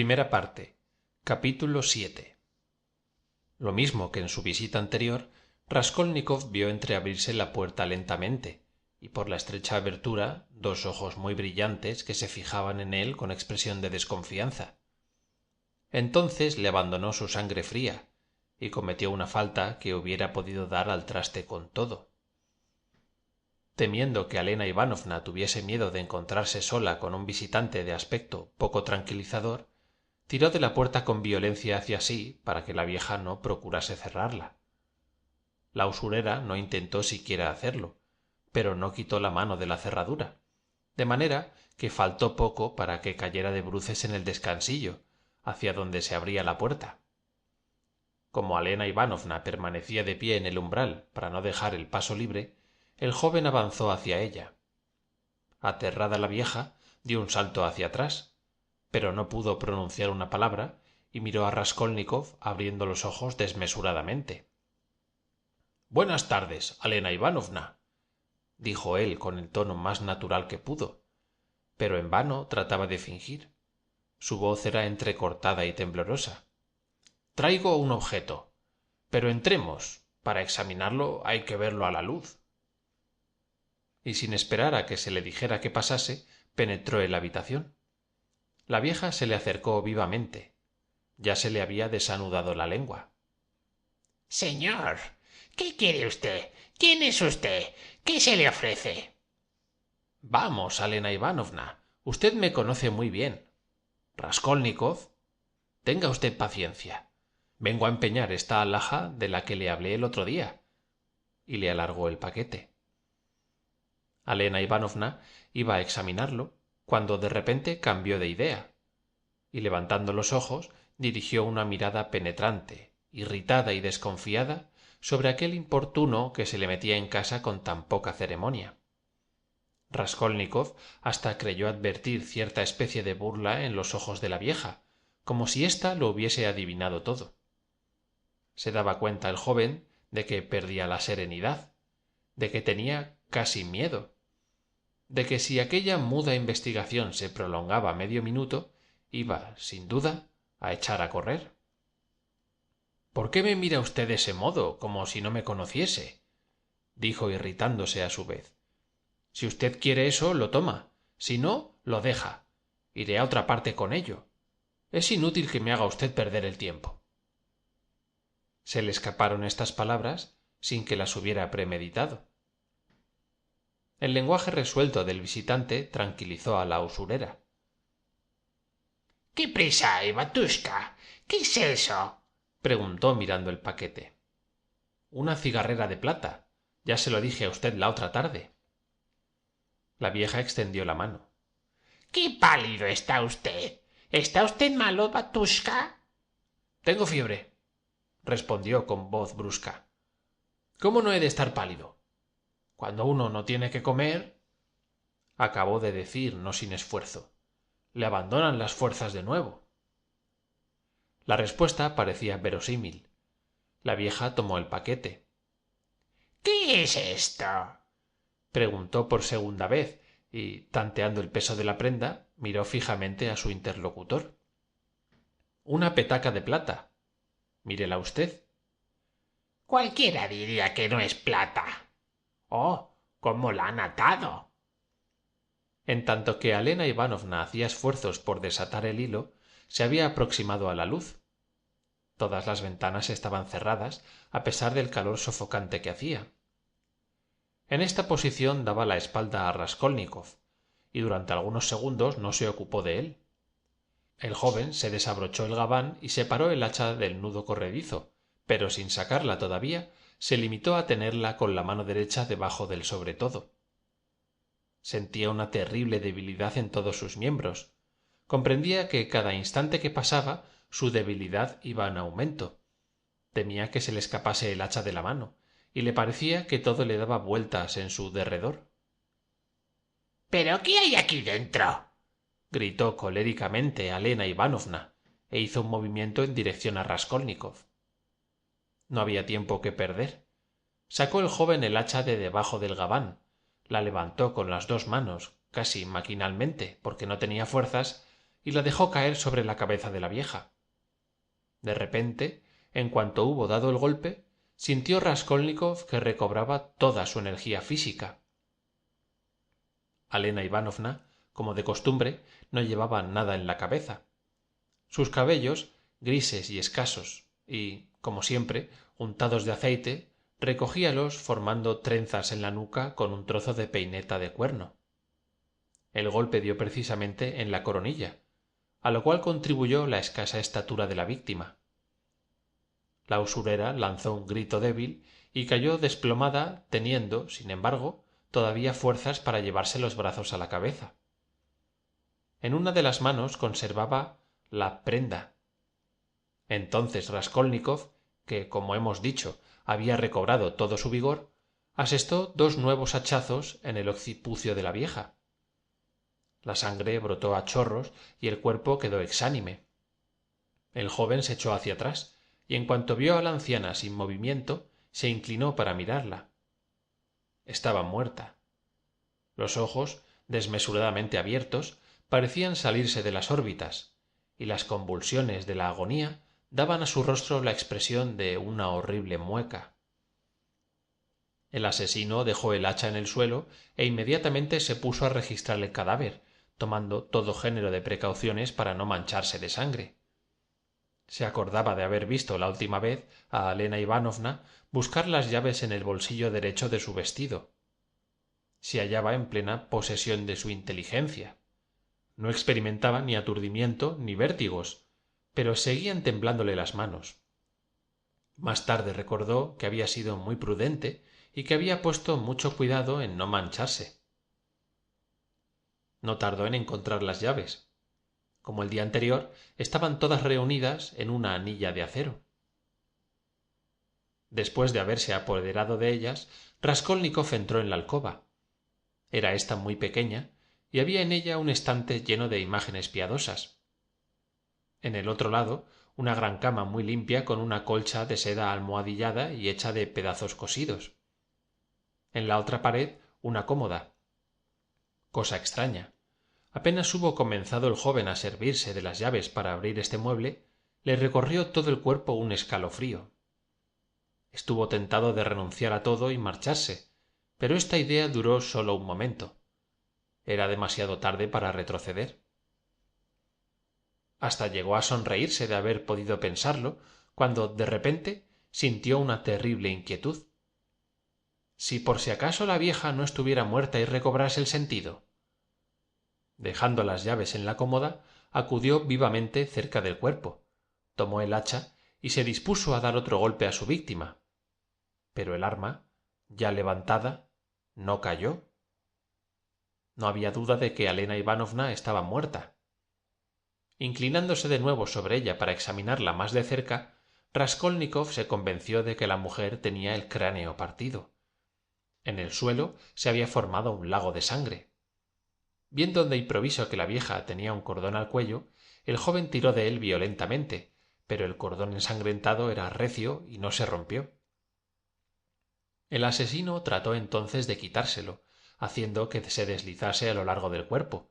Primera parte. Capítulo 7. Lo mismo que en su visita anterior, Raskolnikov vio entreabrirse la puerta lentamente, y por la estrecha abertura dos ojos muy brillantes que se fijaban en él con expresión de desconfianza. Entonces le abandonó su sangre fría, y cometió una falta que hubiera podido dar al traste con todo. Temiendo que Alena Ivanovna tuviese miedo de encontrarse sola con un visitante de aspecto poco tranquilizador, tiró de la puerta con violencia hacia sí para que la vieja no procurase cerrarla. La usurera no intentó siquiera hacerlo, pero no quitó la mano de la cerradura, de manera que faltó poco para que cayera de bruces en el descansillo, hacia donde se abría la puerta. Como Alena Ivanovna permanecía de pie en el umbral para no dejar el paso libre, el joven avanzó hacia ella. Aterrada la vieja, dio un salto hacia atrás, pero no pudo pronunciar una palabra y miró a Raskolnikov abriendo los ojos desmesuradamente. «Buenas tardes, Alena Ivanovna», dijo él con el tono más natural que pudo, pero en vano trataba de fingir. Su voz era entrecortada y temblorosa. «Traigo un objeto, pero entremos. Para examinarlo hay que verlo a la luz». Y sin esperar a que se le dijera que pasase, penetró en la habitación. La vieja se le acercó vivamente. Ya se le había desanudado la lengua. Señor, ¿qué quiere usted? ¿Quién es usted? ¿Qué se le ofrece? Vamos, Alena Ivanovna, usted me conoce muy bien. Raskolnikov, tenga usted paciencia. Vengo a empeñar esta alhaja de la que le hablé el otro día. Y le alargó el paquete. Alena Ivanovna iba a examinarlo cuando de repente cambió de idea, y levantando los ojos dirigió una mirada penetrante, irritada y desconfiada sobre aquel importuno que se le metía en casa con tan poca ceremonia. Raskolnikov hasta creyó advertir cierta especie de burla en los ojos de la vieja, como si ésta lo hubiese adivinado todo. Se daba cuenta el joven de que perdía la serenidad, de que tenía casi miedo, de que si aquella muda investigación se prolongaba medio minuto, iba, sin duda, a echar a correr. ¿Por qué me mira usted de ese modo, como si no me conociese?, dijo irritándose a su vez. Si usted quiere eso, lo toma; si no, lo deja. Iré a otra parte con ello. Es inútil que me haga usted perder el tiempo. Se le escaparon estas palabras sin que las hubiera premeditado. El lenguaje resuelto del visitante tranquilizó a la usurera. ¿Qué prisa hay, Batushka? ¿Qué es eso? Preguntó mirando el paquete. Una cigarrera de plata. Ya se lo dije a usted la otra tarde. La vieja extendió la mano. ¡Qué pálido está usted! ¿Está usted malo, Batushka? Tengo fiebre, respondió con voz brusca. ¿Cómo no he de estar pálido? Cuando uno no tiene que comer, acabó de decir no sin esfuerzo, le abandonan las fuerzas de nuevo. La respuesta parecía verosímil. La vieja tomó el paquete. ¿Qué es esto? Preguntó por segunda vez y, tanteando el peso de la prenda, miró fijamente a su interlocutor. Una petaca de plata. Mírela usted. Cualquiera diría que no es plata. ¡Oh, cómo la han atado! En tanto que Alena Ivanovna hacía esfuerzos por desatar el hilo, se había aproximado a la luz. Todas las ventanas estaban cerradas, a pesar del calor sofocante que hacía. En esta posición daba la espalda a Raskolnikov, y durante algunos segundos no se ocupó de él. El joven se desabrochó el gabán y separó el hacha del nudo corredizo, pero sin sacarla todavía, se limitó a tenerla con la mano derecha debajo del sobretodo. Sentía una terrible debilidad en todos sus miembros. Comprendía que cada instante que pasaba su debilidad iba en aumento. Temía que se le escapase el hacha de la mano, y le parecía que todo le daba vueltas en su derredor. ¿Pero qué hay aquí dentro? Gritó coléricamente Alena Ivanovna, e hizo un movimiento en dirección a Raskolnikov. No había tiempo que perder. Sacó el joven el hacha de debajo del gabán, la levantó con las dos manos, casi maquinalmente, porque no tenía fuerzas, y la dejó caer sobre la cabeza de la vieja. De repente, en cuanto hubo dado el golpe, sintió Raskolnikov que recobraba toda su energía física. Elena Ivanovna, como de costumbre, no llevaba nada en la cabeza. Sus cabellos, grises y escasos, y, como siempre, untados de aceite, recogíalos formando trenzas en la nuca con un trozo de peineta de cuerno. El golpe dio precisamente en la coronilla, a lo cual contribuyó la escasa estatura de la víctima. La usurera lanzó un grito débil y cayó desplomada, teniendo, sin embargo, todavía fuerzas para llevarse los brazos a la cabeza. En una de las manos conservaba la prenda. Entonces Raskolnikov, que, como hemos dicho, había recobrado todo su vigor, asestó dos nuevos hachazos en el occipucio de la vieja. La sangre brotó a chorros y el cuerpo quedó exánime. El joven se echó hacia atrás y en cuanto vio a la anciana sin movimiento, se inclinó para mirarla. Estaba muerta. Los ojos, desmesuradamente abiertos, parecían salirse de las órbitas, y las convulsiones de la agonía daban a su rostro la expresión de una horrible mueca. El asesino dejó el hacha en el suelo e inmediatamente se puso a registrar el cadáver, tomando todo género de precauciones para no mancharse de sangre. Se acordaba de haber visto la última vez a Elena Ivanovna buscar las llaves en el bolsillo derecho de su vestido. Se hallaba en plena posesión de su inteligencia. No experimentaba ni aturdimiento ni vértigos, pero seguían temblándole las manos. Más tarde recordó que había sido muy prudente y que había puesto mucho cuidado en no mancharse. No tardó en encontrar las llaves. Como el día anterior, estaban todas reunidas en una anilla de acero. Después de haberse apoderado de ellas, Raskolnikov entró en la alcoba. Era ésta muy pequeña y había en ella un estante lleno de imágenes piadosas. En el otro lado, una gran cama muy limpia con una colcha de seda almohadillada y hecha de pedazos cosidos. En la otra pared, una cómoda. Cosa extraña. Apenas hubo comenzado el joven a servirse de las llaves para abrir este mueble, le recorrió todo el cuerpo un escalofrío. Estuvo tentado de renunciar a todo y marcharse, pero esta idea duró sólo un momento. Era demasiado tarde para retroceder. Hasta llegó a sonreírse de haber podido pensarlo, cuando de repente sintió una terrible inquietud. Si por si acaso la vieja no estuviera muerta y recobrase el sentido. Dejando las llaves en la cómoda, acudió vivamente cerca del cuerpo, tomó el hacha y se dispuso a dar otro golpe a su víctima. Pero el arma, ya levantada, no cayó. No había duda de que Elena Ivanovna estaba muerta. Inclinándose de nuevo sobre ella para examinarla más de cerca, Raskolnikov se convenció de que la mujer tenía el cráneo partido. En el suelo se había formado un lago de sangre. Viendo de improviso que la vieja tenía un cordón al cuello, el joven tiró de él violentamente, pero el cordón ensangrentado era recio y no se rompió. El asesino trató entonces de quitárselo, haciendo que se deslizase a lo largo del cuerpo,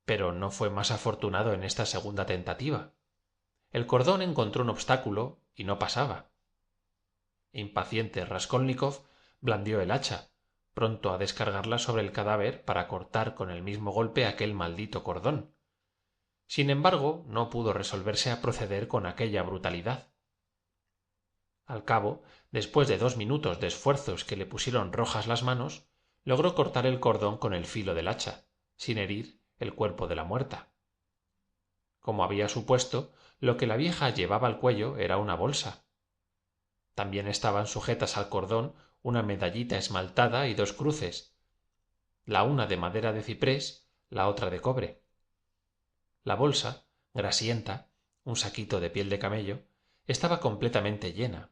pero no fue más afortunado en esta segunda tentativa. El cordón encontró un obstáculo y no pasaba. Impaciente, Raskolnikov blandió el hacha, pronto a descargarla sobre el cadáver para cortar con el mismo golpe aquel maldito cordón. Sin embargo, no pudo resolverse a proceder con aquella brutalidad. Al cabo, después de 2 minutos de esfuerzos que le pusieron rojas las manos, logró cortar el cordón con el filo del hacha, sin herir el cuerpo de la muerta. Como había supuesto, lo que la vieja llevaba al cuello era una bolsa. También estaban sujetas al cordón una medallita esmaltada y 2 cruces, la una de madera de ciprés, la otra de cobre. La bolsa, grasienta, un saquito de piel de camello, estaba completamente llena.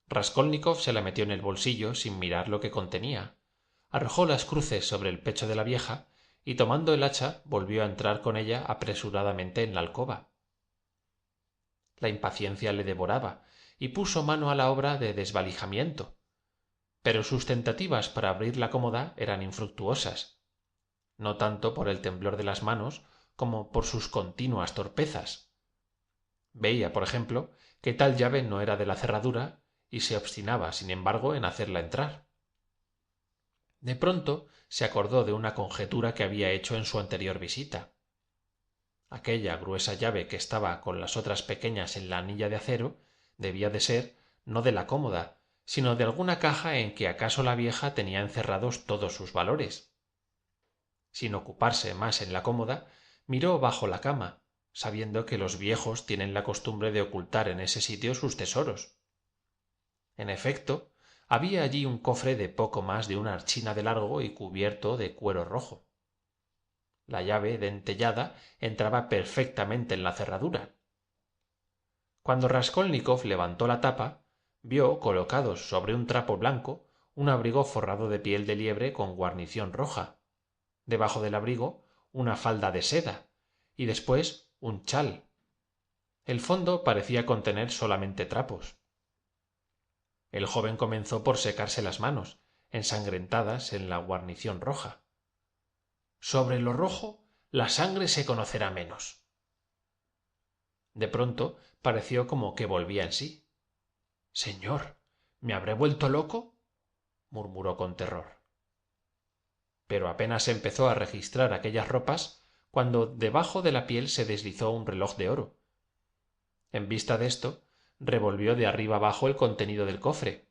Raskolnikov se la metió en el bolsillo sin mirar lo que contenía, arrojó las cruces sobre el pecho de la vieja y tomando el hacha volvió a entrar con ella apresuradamente en la alcoba. La impaciencia le devoraba y puso mano a la obra de desvalijamiento, pero sus tentativas para abrir la cómoda eran infructuosas, no tanto por el temblor de las manos como por sus continuas torpezas. Veía, por ejemplo, que tal llave no era de la cerradura y se obstinaba, sin embargo, en hacerla entrar. De pronto se acordó de una conjetura que había hecho en su anterior visita. Aquella gruesa llave que estaba con las otras pequeñas en la anilla de acero debía de ser, no de la cómoda, sino de alguna caja en que acaso la vieja tenía encerrados todos sus valores. Sin ocuparse más en la cómoda, miró bajo la cama, sabiendo que los viejos tienen la costumbre de ocultar en ese sitio sus tesoros. En efecto, había allí un cofre de poco más de una archina de largo y cubierto de cuero rojo. La llave dentellada entraba perfectamente en la cerradura. Cuando Raskolnikov levantó la tapa, vio colocados sobre un trapo blanco un abrigo forrado de piel de liebre con guarnición roja, debajo del abrigo una falda de seda y después un chal. El fondo parecía contener solamente trapos. El joven comenzó por secarse las manos, ensangrentadas en la guarnición roja. Sobre lo rojo la sangre se conocerá menos. De pronto pareció como que volvía en sí. Señor, ¿me habré vuelto loco? Murmuró con terror. Pero apenas empezó a registrar aquellas ropas cuando debajo de la piel se deslizó un reloj de oro. En vista de esto, revolvió de arriba abajo el contenido del cofre.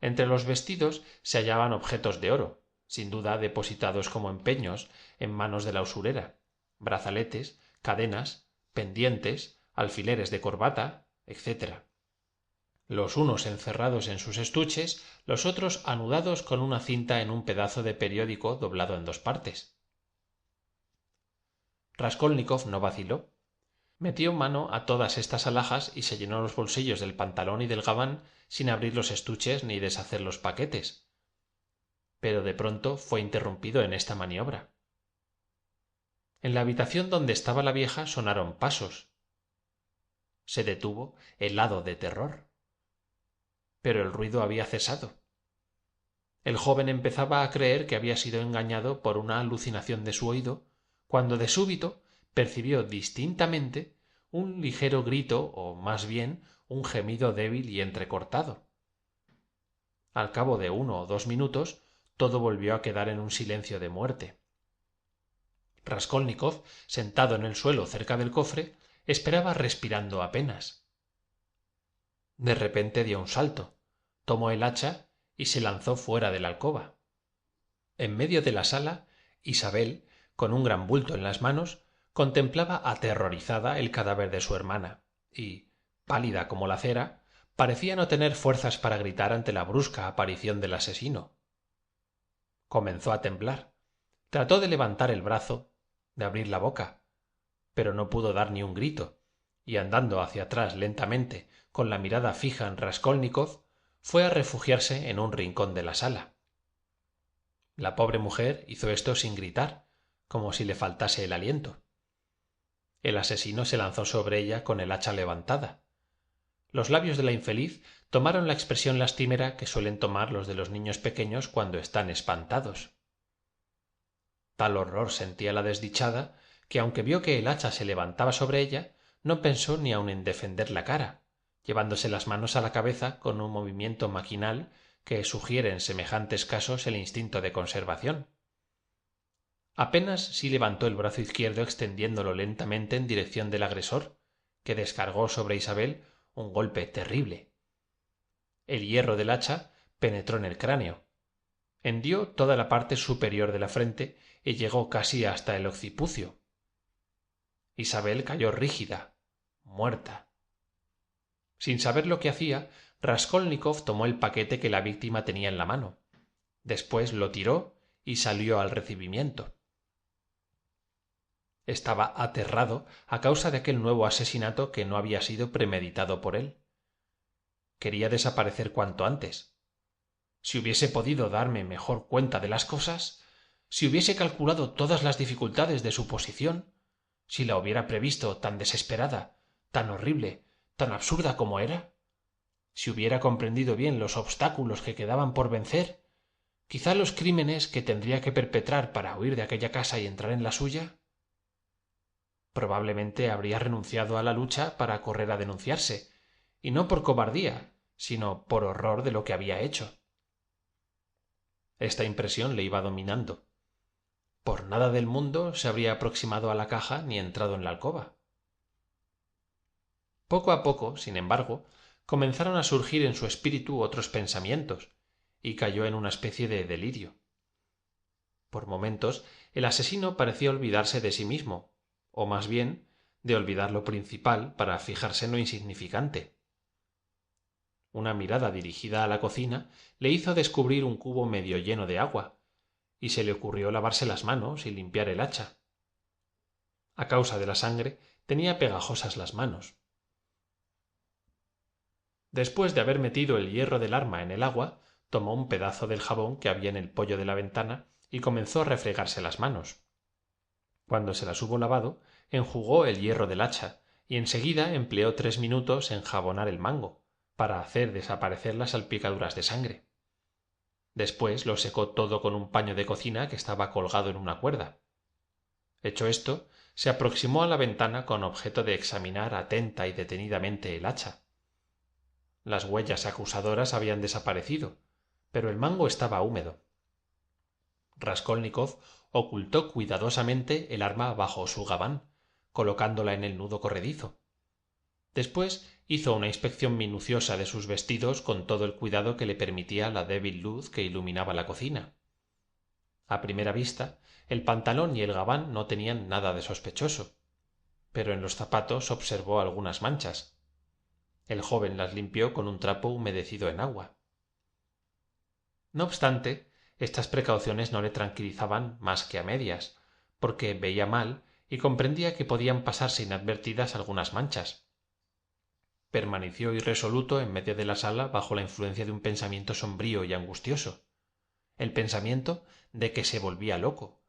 Entre los vestidos se hallaban objetos de oro, sin duda depositados como empeños en manos de la usurera, brazaletes, cadenas, pendientes, alfileres de corbata, etc. Los unos encerrados en sus estuches, los otros anudados con una cinta en un pedazo de periódico doblado en dos partes. Raskolnikov no vaciló. Metió mano a todas estas alhajas y se llenó los bolsillos del pantalón y del gabán sin abrir los estuches ni deshacer los paquetes. Pero de pronto fue interrumpido en esta maniobra. En la habitación donde estaba la vieja sonaron pasos. Se detuvo, helado de terror. Pero el ruido había cesado. El joven empezaba a creer que había sido engañado por una alucinación de su oído, cuando de súbito percibió distintamente un ligero grito o más bien un gemido débil y entrecortado. Al cabo de 1 o 2 minutos todo volvió a quedar en un silencio de muerte. Raskolnikov, sentado en el suelo cerca del cofre, esperaba respirando apenas. De repente dio un salto, tomó el hacha y se lanzó fuera de la alcoba. En medio de la sala, Isabel, con un gran bulto en las manos, contemplaba aterrorizada el cadáver de su hermana y, pálida como la cera, parecía no tener fuerzas para gritar ante la brusca aparición del asesino. Comenzó a temblar. Trató de levantar el brazo, de abrir la boca, pero no pudo dar ni un grito, y andando hacia atrás lentamente, con la mirada fija en Raskolnikov, fue a refugiarse en un rincón de la sala. La pobre mujer hizo esto sin gritar, como si le faltase el aliento. El asesino se lanzó sobre ella con el hacha levantada. Los labios de la infeliz tomaron la expresión lastimera que suelen tomar los de los niños pequeños cuando están espantados. Tal horror sentía la desdichada que, aunque vio que el hacha se levantaba sobre ella, no pensó ni aun en defender la cara, llevándose las manos a la cabeza con un movimiento maquinal que sugiere en semejantes casos el instinto de conservación. Apenas sí levantó el brazo izquierdo extendiéndolo lentamente en dirección del agresor, que descargó sobre Isabel un golpe terrible. El hierro del hacha penetró en el cráneo, hendió toda la parte superior de la frente y llegó casi hasta el occipucio. Isabel cayó rígida, muerta. Sin saber lo que hacía, Raskolnikov tomó el paquete que la víctima tenía en la mano. Después lo tiró y salió al recibimiento. Estaba aterrado a causa de aquel nuevo asesinato que no había sido premeditado por él. Quería desaparecer cuanto antes. Si hubiese podido darme mejor cuenta de las cosas, si hubiese calculado todas las dificultades de su posición, si la hubiera previsto tan desesperada, tan horrible, tan absurda como era, si hubiera comprendido bien los obstáculos que quedaban por vencer, quizá los crímenes que tendría que perpetrar para huir de aquella casa y entrar en la suya. Probablemente habría renunciado a la lucha para correr a denunciarse, y no por cobardía, sino por horror de lo que había hecho. Esta impresión le iba dominando. Por nada del mundo se habría aproximado a la caja ni entrado en la alcoba. Poco a poco, sin embargo, comenzaron a surgir en su espíritu otros pensamientos, y cayó en una especie de delirio. Por momentos el asesino parecía olvidarse de sí mismo, o más bien de olvidar lo principal para fijarse en lo insignificante. Una mirada dirigida a la cocina le hizo descubrir un cubo medio lleno de agua, y se le ocurrió lavarse las manos y limpiar el hacha. A causa de la sangre tenía pegajosas las manos. Después de haber metido el hierro del arma en el agua, tomó un pedazo del jabón que había en el poyo de la ventana y comenzó a refregarse las manos. Cuando se las hubo lavado, enjugó el hierro del hacha y enseguida empleó 3 minutos en jabonar el mango, para hacer desaparecer las salpicaduras de sangre. Después lo secó todo con un paño de cocina que estaba colgado en una cuerda. Hecho esto, se aproximó a la ventana con objeto de examinar atenta y detenidamente el hacha. Las huellas acusadoras habían desaparecido, pero el mango estaba húmedo. Raskolnikov ocultó cuidadosamente el arma bajo su gabán, colocándola en el nudo corredizo. Después hizo una inspección minuciosa de sus vestidos con todo el cuidado que le permitía la débil luz que iluminaba la cocina. A primera vista, el pantalón y el gabán no tenían nada de sospechoso, pero en los zapatos observó algunas manchas. El joven las limpió con un trapo humedecido en agua. No obstante, estas precauciones no le tranquilizaban más que a medias, porque veía mal y comprendía que podían pasarse inadvertidas algunas manchas. Permaneció irresoluto en medio de la sala bajo la influencia de un pensamiento sombrío y angustioso, el pensamiento de que se volvía loco,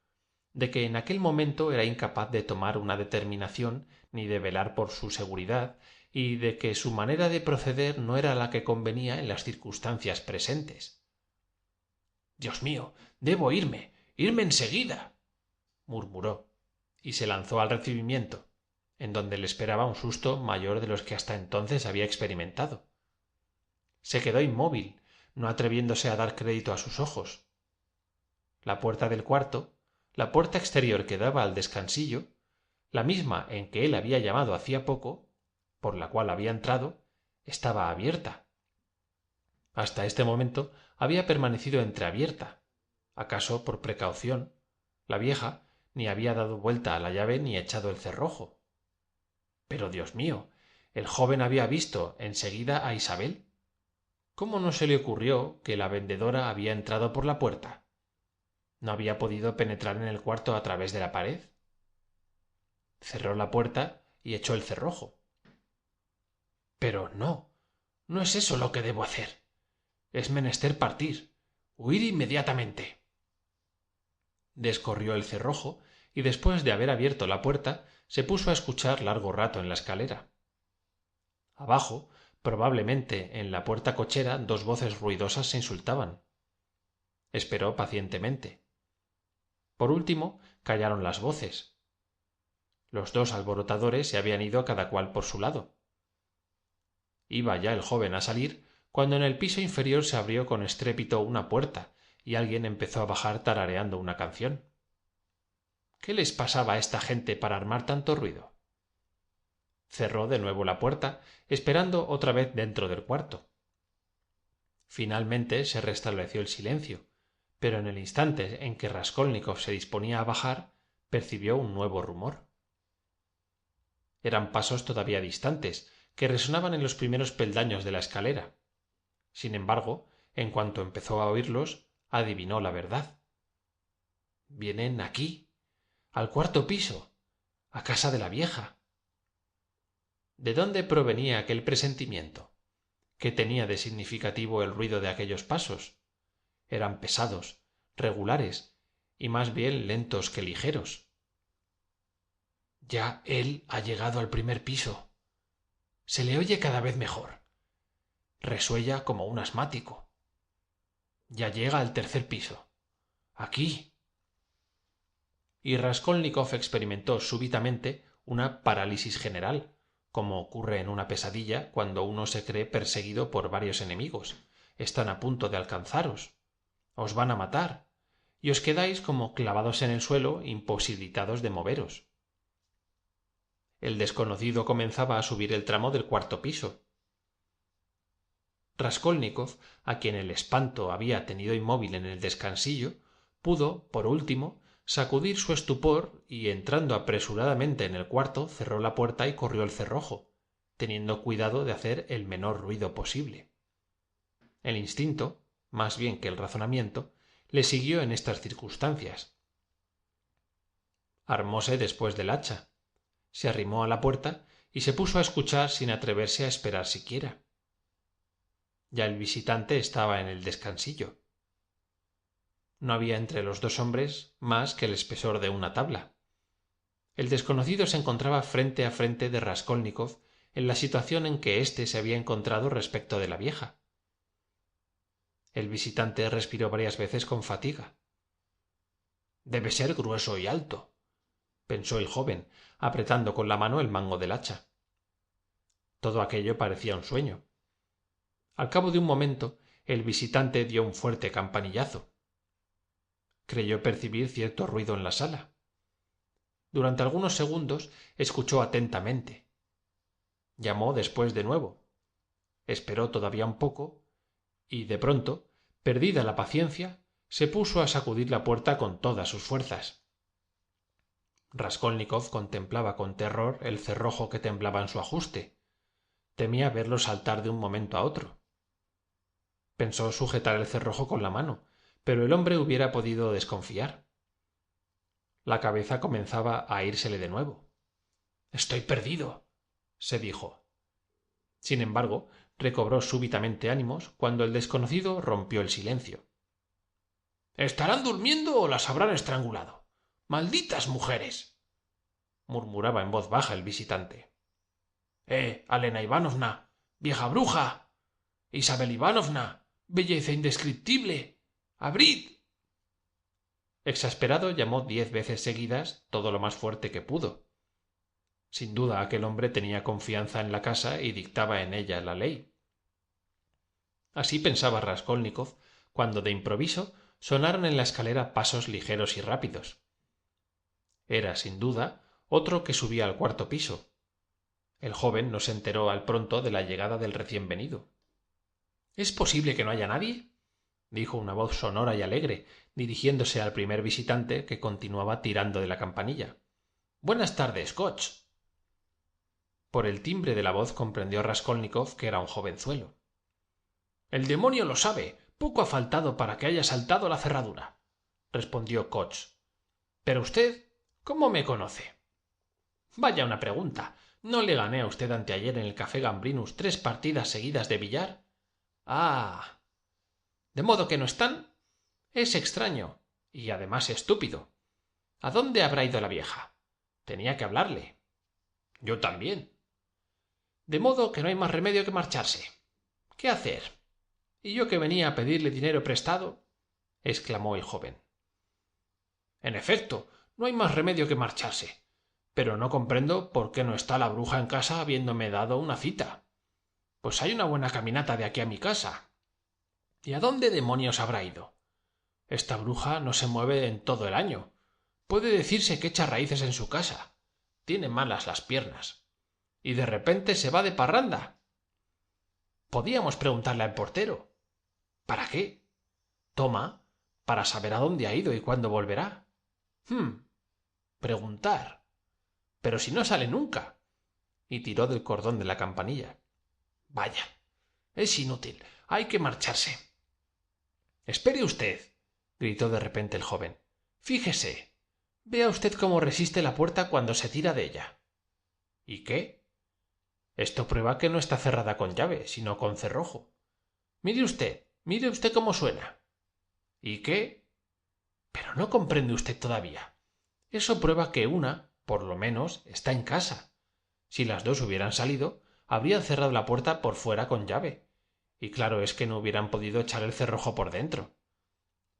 de que en aquel momento era incapaz de tomar una determinación ni de velar por su seguridad, y de que su manera de proceder no era la que convenía en las circunstancias presentes. «Dios mío, debo irme enseguida», murmuró, y se lanzó al recibimiento, en donde le esperaba un susto mayor de los que hasta entonces había experimentado. Se quedó inmóvil, no atreviéndose a dar crédito a sus ojos. La puerta del cuarto, la puerta exterior que daba al descansillo, la misma en que él había llamado hacía poco, por la cual había entrado, estaba abierta. Hasta este momento había permanecido entreabierta. Acaso, por precaución, la vieja ni había dado vuelta a la llave ni echado el cerrojo. Pero, Dios mío, ¿el joven había visto enseguida a Isabel? ¿Cómo no se le ocurrió que la vendedora había entrado por la puerta? ¿No había podido penetrar en el cuarto a través de la pared? Cerró la puerta y echó el cerrojo. Pero no, no es eso lo que debo hacer. Es menester partir, huir inmediatamente. Descorrió el cerrojo y después de haber abierto la puerta se puso a escuchar largo rato en la escalera. Abajo, probablemente en la puerta cochera, 2 voces ruidosas se insultaban. Esperó pacientemente. Por último callaron las voces. Los 2 alborotadores se habían ido cada cual por su lado. Iba ya el joven a salir cuando en el piso inferior se abrió con estrépito una puerta y alguien empezó a bajar tarareando una canción. ¿Qué les pasaba a esta gente para armar tanto ruido? Cerró de nuevo la puerta, esperando otra vez dentro del cuarto. Finalmente se restableció el silencio, pero en el instante en que Raskolnikov se disponía a bajar, percibió un nuevo rumor. Eran pasos todavía distantes, que resonaban en los primeros peldaños de la escalera. Sin embargo, en cuanto empezó a oírlos, adivinó la verdad. «Vienen aquí, al cuarto piso, a casa de la vieja». ¿De dónde provenía aquel presentimiento? ¿Qué tenía de significativo el ruido de aquellos pasos? Eran pesados, regulares, y más bien lentos que ligeros. «Ya él ha llegado al primer piso. Se le oye cada vez mejor. Resuella como un asmático. Ya llega al tercer piso. Aquí». Y Raskolnikov experimentó súbitamente una parálisis general, como ocurre en una pesadilla cuando uno se cree perseguido por varios enemigos. Están a punto de alcanzaros. Os van a matar. Y os quedáis como clavados en el suelo, imposibilitados de moveros. El desconocido comenzaba a subir el tramo del cuarto piso. Raskolnikov, a quien el espanto había tenido inmóvil en el descansillo, pudo, por último, sacudir su estupor y, entrando apresuradamente en el cuarto, cerró la puerta y corrió el cerrojo, teniendo cuidado de hacer el menor ruido posible. El instinto, más bien que el razonamiento, le siguió en estas circunstancias. Armóse después del hacha, se arrimó a la puerta y se puso a escuchar sin atreverse a esperar siquiera. Ya el visitante estaba en el descansillo. No había entre los dos hombres más que el espesor de una tabla. El desconocido se encontraba frente a frente de Raskolnikov en la situación en que éste se había encontrado respecto de la vieja. El visitante respiró varias veces con fatiga. Debe ser grueso y alto, pensó el joven, apretando con la mano el mango del hacha. Todo aquello parecía un sueño. Al cabo de un momento, el visitante dio un fuerte campanillazo. Creyó percibir cierto ruido en la sala. Durante algunos segundos escuchó atentamente. Llamó después de nuevo. Esperó todavía un poco y, de pronto, perdida la paciencia, se puso a sacudir la puerta con todas sus fuerzas. Raskolnikov contemplaba con terror el cerrojo que temblaba en su ajuste. Temía verlo saltar de un momento a otro. Pensó sujetar el cerrojo con la mano, pero el hombre hubiera podido desconfiar. La cabeza comenzaba a írsele de nuevo. «Estoy perdido», se dijo. Sin embargo, recobró súbitamente ánimos cuando el desconocido rompió el silencio. «¿Estarán durmiendo o las habrán estrangulado? ¡Malditas mujeres!», murmuraba en voz baja el visitante. Alena Ivanovna, vieja bruja. Isabel Ivanovna, belleza indescriptible. ¡Abrid!». Exasperado llamó 10 veces seguidas, todo lo más fuerte que pudo. Sin duda aquel hombre tenía confianza en la casa y dictaba en ella la ley. Así pensaba Raskolnikov cuando de improviso sonaron en la escalera pasos ligeros y rápidos. Era, sin duda, otro que subía al cuarto piso. El joven no se enteró al pronto de la llegada del recién venido. «¿Es posible que no haya nadie?», dijo una voz sonora y alegre, dirigiéndose al primer visitante que continuaba tirando de la campanilla. «Buenas tardes, Koch». Por el timbre de la voz comprendió Raskolnikov que era un jovenzuelo. «El demonio lo sabe. Poco ha faltado para que haya saltado la cerradura», respondió Koch. «Pero usted, ¿cómo me conoce?». «Vaya una pregunta. ¿No le gané a usted anteayer en el café Gambrinus 3 partidas seguidas de billar?». «Ah. ¿De modo que no están?». «Es extraño. Y además estúpido. ¿A dónde habrá ido la vieja? Tenía que hablarle». «Yo también». «De modo que no hay más remedio que marcharse. ¿Qué hacer? ¿Y yo que venía a pedirle dinero prestado?», exclamó el joven. «En efecto, no hay más remedio que marcharse. Pero no comprendo por qué no está la bruja en casa habiéndome dado una cita. Pues hay una buena caminata de aquí a mi casa. ¿Y a dónde demonios habrá ido? Esta bruja no se mueve en todo el año. Puede decirse que echa raíces en su casa. Tiene malas las piernas. Y de repente se va de parranda. Podíamos preguntarle al portero». «¿Para qué?». «Toma, para saber a dónde ha ido y cuándo volverá». Preguntar. Pero si no sale nunca. Y tiró del cordón de la campanilla. «Vaya, es inútil. Hay que marcharse». «Espere usted», gritó de repente el joven. «Fíjese. Vea usted cómo resiste la puerta cuando se tira de ella». «¿Y qué?». «Esto prueba que no está cerrada con llave, sino con cerrojo. Mire usted cómo suena». «¿Y qué?». «Pero no comprende usted todavía. Eso prueba que una, por lo menos, está en casa. Si las dos hubieran salido, habrían cerrado la puerta por fuera con llave, y claro es que no hubieran podido echar el cerrojo por dentro.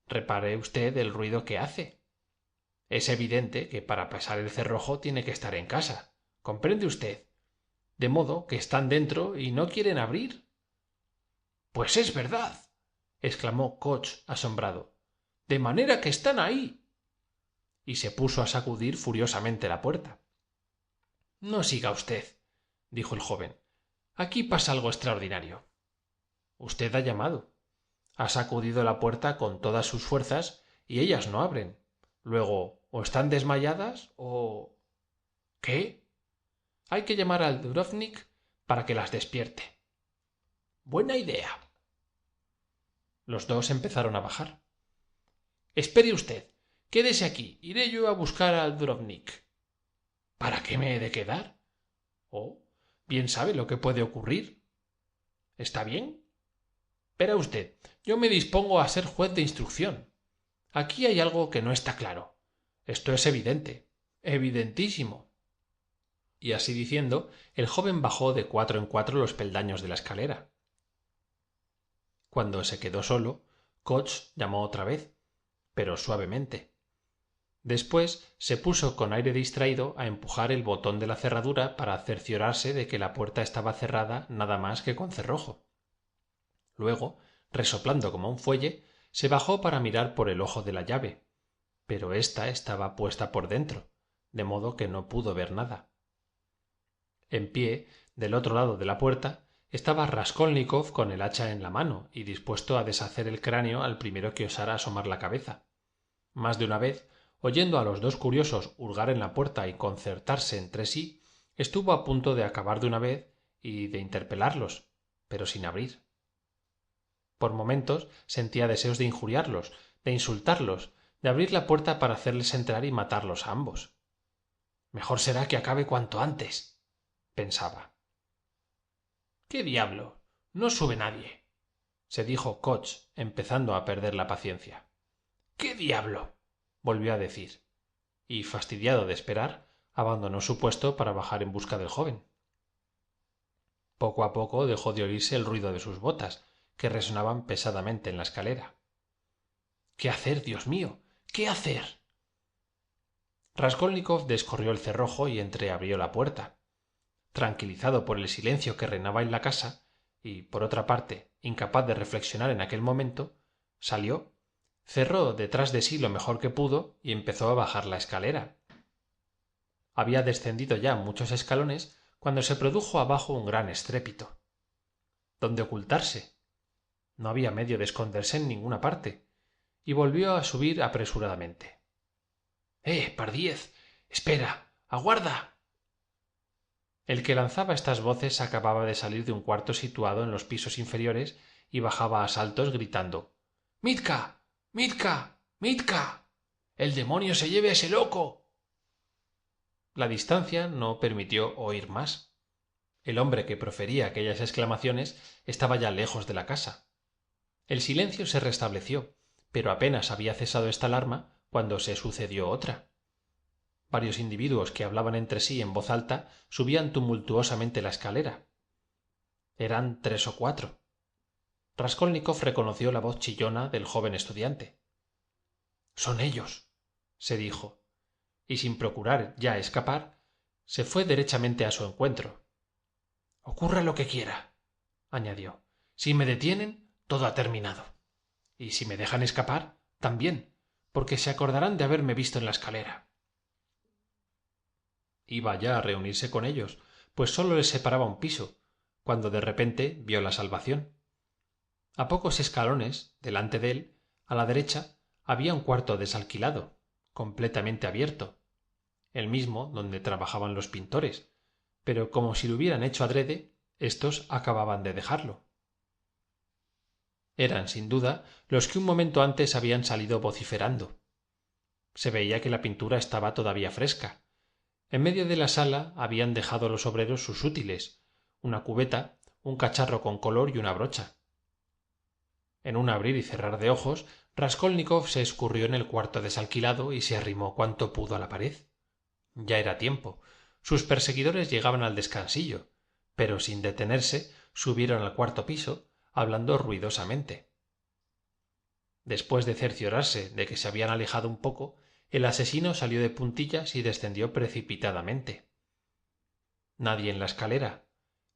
Repare usted el ruido que hace. Es evidente que para pasar el cerrojo tiene que estar en casa, ¿Comprende usted? De modo que están dentro y no quieren abrir. Pues es verdad, exclamó Koch asombrado. De manera que están ahí. Y se puso a sacudir furiosamente la puerta. No siga usted, dijo el joven. Aquí pasa algo extraordinario. Usted ha llamado. Ha sacudido la puerta con todas sus fuerzas y ellas no abren. Luego, o están desmayadas o... ¿Qué? Hay que llamar al Dubrovnik para que las despierte. Buena idea. Los dos empezaron a bajar. Espere usted. Quédese aquí. Iré yo a buscar al Dubrovnik. ¿Para qué me he de quedar? Oh, bien sabe lo que puede ocurrir. ¿Está bien? Verá usted, yo me dispongo a ser juez de instrucción. Aquí hay algo que no está claro. Esto es evidente, evidentísimo. Y así diciendo, el joven bajó de 4 en 4 los peldaños de la escalera. Cuando se quedó solo, Koch llamó otra vez, pero suavemente. Después se puso con aire distraído a empujar el botón de la cerradura para cerciorarse de que la puerta estaba cerrada nada más que con cerrojo. Luego, resoplando como un fuelle, se bajó para mirar por el ojo de la llave, pero ésta estaba puesta por dentro, de modo que no pudo ver nada. En pie, del otro lado de la puerta, estaba Raskolnikov con el hacha en la mano y dispuesto a deshacer el cráneo al primero que osara asomar la cabeza. Más de una vez, oyendo a los dos curiosos hurgar en la puerta y concertarse entre sí, estuvo a punto de acabar de una vez y de interpelarlos, pero sin abrir. Por momentos sentía deseos de injuriarlos, de insultarlos, de abrir la puerta para hacerles entrar y matarlos a ambos. Mejor será que acabe cuanto antes, pensaba. ¿Qué diablo? No sube nadie, se dijo Koch, empezando a perder la paciencia. ¿Qué diablo? Volvió a decir, y, fastidiado de esperar, abandonó su puesto para bajar en busca del joven. Poco a poco dejó de oírse el ruido de sus botas, que resonaban pesadamente en la escalera. ¿Qué hacer, Dios mío? ¿Qué hacer? Raskolnikov descorrió el cerrojo y entreabrió la puerta. Tranquilizado por el silencio que reinaba en la casa, y, por otra parte, incapaz de reflexionar en aquel momento, salió, cerró detrás de sí lo mejor que pudo y empezó a bajar la escalera. Había descendido ya muchos escalones cuando se produjo abajo un gran estrépito. ¿Dónde ocultarse? No había medio de esconderse en ninguna parte, y volvió a subir apresuradamente. Pardiez! ¡Espera! ¡Aguarda! El que lanzaba estas voces acababa de salir de un cuarto situado en los pisos inferiores y bajaba a saltos gritando «¡Mitka! ¡Mitka! ¡Mitka! ¡El demonio se lleve a ese loco!». La distancia no permitió oír más. El hombre que profería aquellas exclamaciones estaba ya lejos de la casa. El silencio se restableció, pero apenas había cesado esta alarma cuando se sucedió otra. Varios individuos que hablaban entre sí en voz alta subían tumultuosamente la escalera. Eran 3 o 4. Raskolnikov reconoció la voz chillona del joven estudiante. «Son ellos», se dijo, y sin procurar ya escapar, se fue derechamente a su encuentro. «Ocurra lo que quiera», añadió. «Si me detienen, todo ha terminado. Y si me dejan escapar, también, porque se acordarán de haberme visto en la escalera». Iba ya a reunirse con ellos, pues sólo les separaba un piso, cuando de repente vio la salvación. A pocos escalones, delante de él, a la derecha, había un cuarto desalquilado, completamente abierto, el mismo donde trabajaban los pintores, pero como si lo hubieran hecho adrede, éstos acababan de dejarlo. Eran, sin duda, los que un momento antes habían salido vociferando. Se veía que la pintura estaba todavía fresca. En medio de la sala habían dejado los obreros sus útiles, una cubeta, un cacharro con color y una brocha. En un abrir y cerrar de ojos, Raskolnikov se escurrió en el cuarto desalquilado y se arrimó cuanto pudo a la pared. Ya era tiempo. Sus perseguidores llegaban al descansillo, pero sin detenerse subieron al cuarto piso, hablando ruidosamente. Después de cerciorarse de que se habían alejado un poco, el asesino salió de puntillas y descendió precipitadamente. nadie en la escalera,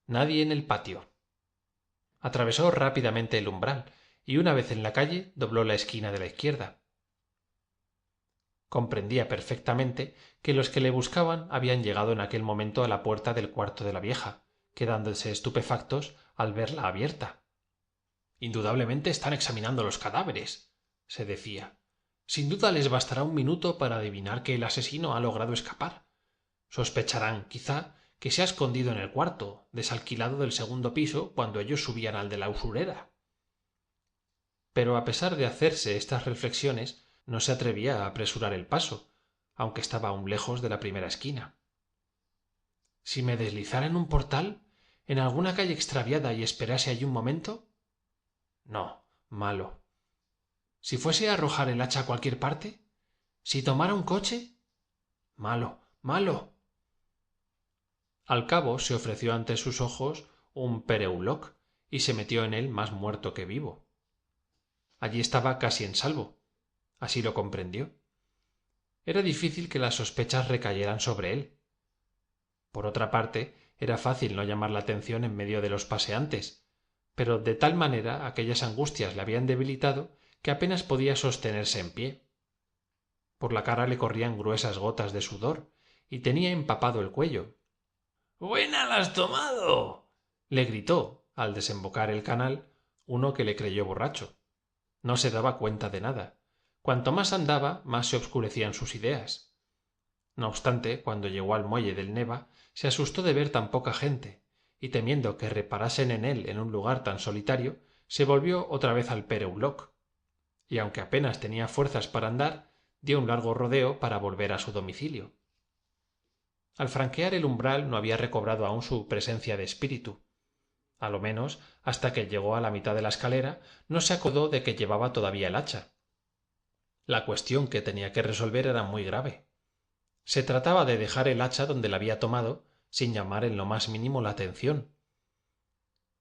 nadie en el patio. Atravesó rápidamente el umbral y una vez en la calle dobló la esquina de la izquierda. Comprendía perfectamente que los que le buscaban habían llegado en aquel momento a la puerta del cuarto de la vieja, quedándose estupefactos al verla abierta. Indudablemente están examinando los cadáveres, se decía. Sin duda les bastará un minuto para adivinar que el asesino ha logrado escapar. Sospecharán, quizá, que se ha escondido en el cuarto, desalquilado del segundo piso, cuando ellos subían al de la usurera. Pero a pesar de hacerse estas reflexiones, no se atrevía a apresurar el paso, aunque estaba aún lejos de la primera esquina. Si me deslizara en un portal, en alguna calle extraviada y esperase allí un momento. No, malo. Si fuese a arrojar el hacha a cualquier parte, si tomara un coche. Malo, malo. Al cabo se ofreció ante sus ojos un Pere-Uloc y se metió en él más muerto que vivo. Allí estaba casi en salvo. Así lo comprendió. Era difícil que las sospechas recayeran sobre él. Por otra parte, era fácil no llamar la atención en medio de los paseantes, pero de tal manera aquellas angustias le habían debilitado que apenas podía sostenerse en pie. Por la cara le corrían gruesas gotas de sudor y tenía empapado el cuello. —¡Buena la has tomado! —le gritó, al desembocar el canal, uno que le creyó borracho. No se daba cuenta de nada. Cuanto más andaba, más se obscurecían sus ideas. No obstante, cuando llegó al muelle del Neva, se asustó de ver tan poca gente, y temiendo que reparasen en él en un lugar tan solitario, se volvió otra vez al Pere-Uloc, y aunque apenas tenía fuerzas para andar, dio un largo rodeo para volver a su domicilio. Al franquear el umbral no había recobrado aún su presencia de espíritu. A lo menos, hasta que llegó a la mitad de la escalera, no se acordó de que llevaba todavía el hacha. La cuestión que tenía que resolver era muy grave. Se trataba de dejar el hacha donde la había tomado, sin llamar en lo más mínimo la atención.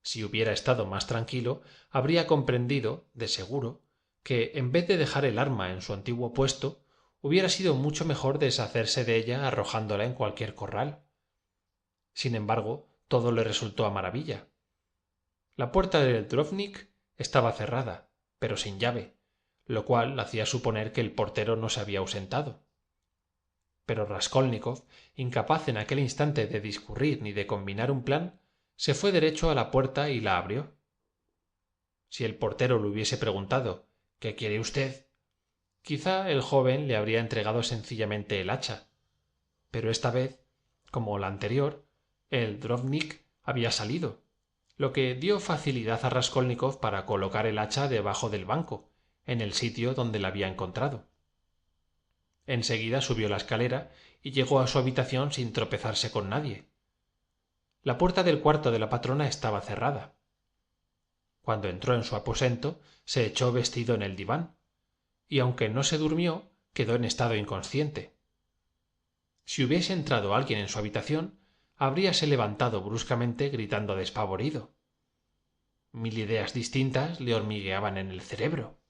Si hubiera estado más tranquilo, habría comprendido, de seguro, que, en vez de dejar el arma en su antiguo puesto, hubiera sido mucho mejor deshacerse de ella arrojándola en cualquier corral. Sin embargo, todo le resultó a maravilla. La puerta del Drovnik estaba cerrada, pero sin llave, lo cual hacía suponer que el portero no se había ausentado. Pero Raskolnikov, incapaz en aquel instante de discurrir ni de combinar un plan, se fue derecho a la puerta y la abrió. Si el portero le hubiese preguntado «¿Qué quiere usted?», quizá el joven le habría entregado sencillamente el hacha. Pero esta vez, como la anterior, el Drovnik había salido, lo que dio facilidad a Raskolnikov para colocar el hacha debajo del banco, en el sitio donde la había encontrado. Enseguida subió la escalera y llegó a su habitación sin tropezarse con nadie. La puerta del cuarto de la patrona estaba cerrada. Cuando entró en su aposento, se echó vestido en el diván, y aunque no se durmió, quedó en estado inconsciente. Si hubiese entrado alguien en su habitación, habríase levantado bruscamente gritando despavorido. Mil ideas distintas le hormigueaban en el cerebro.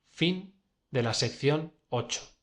Fin de la sección 8.